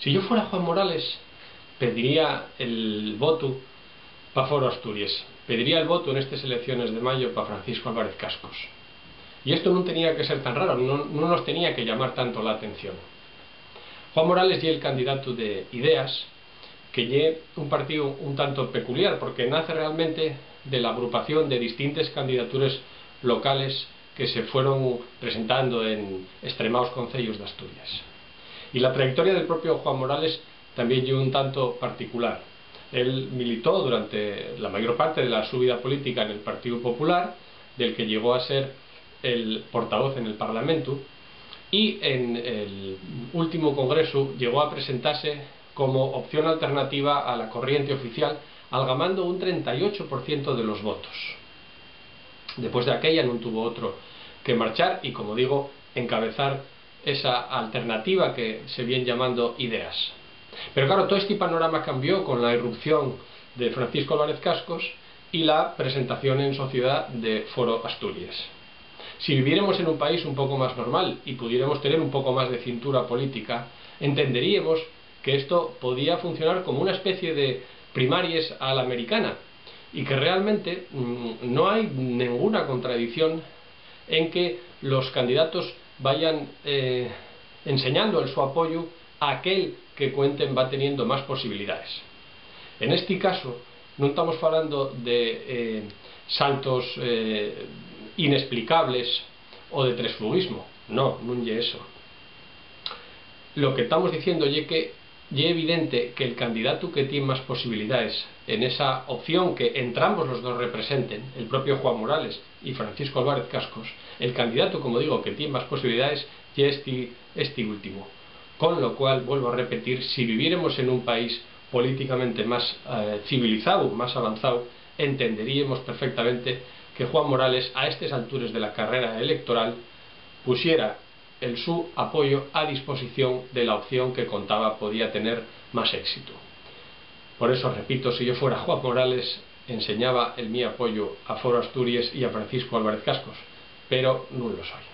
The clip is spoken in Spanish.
Si yo fuera Juan Morales, pediría el voto para Foro Asturias, pediría el voto en estas elecciones de mayo para Francisco Álvarez Cascos. Y esto no tenía que ser tan raro, no nos tenía que llamar tanto la atención. Juan Morales y el candidato de Ideas, que lle un partido un tanto peculiar, porque nace realmente de la agrupación de distintas candidaturas locales que se fueron presentando en extremados concellos de Asturias. Y la trayectoria del propio Juan Morales también lle un tanto particular. Él militó durante la mayor parte de su vida política en el Partido Popular, del que llegó a ser el portavoz en el Parlamento, y en el último congreso llegó a presentarse como opción alternativa a la corriente oficial, algamando un 38% de los votos. Después de aquella no tuvo otro que marchar y, como digo, encabezar esa alternativa que se viene llamando Ideas. Pero claro, todo este panorama cambió con la irrupción de Francisco Álvarez Cascos y la presentación en sociedad de Foro Asturias. Si viviéramos en un país un poco más normal y pudiéramos tener un poco más de cintura política, entenderíamos que esto podía funcionar como una especie de primarias a la americana y que realmente no hay ninguna contradicción en que los candidatos vayan enseñando su apoyo a aquel que cuenten va teniendo más posibilidades. En este caso no estamos hablando de saltos inexplicables o de transfugismo, no lle eso. Lo que estamos diciendo es que es evidente que el candidato que tiene más posibilidades en esa opción que entrambos los dos representen, el propio Juan Morales y Francisco Álvarez Cascos, el candidato, como digo, que tiene más posibilidades es este último. Con lo cual, vuelvo a repetir, si viviéramos en un país políticamente más civilizado, más avanzado, entenderíamos perfectamente que Juan Morales, a estas alturas de la carrera electoral, pusiera su apoyo a disposición de la opción que contaba podía tener más éxito. Por eso, repito, si yo fuera Juan Morales, enseñaba mi apoyo a Foro Asturias y a Francisco Álvarez Cascos, pero no lo soy.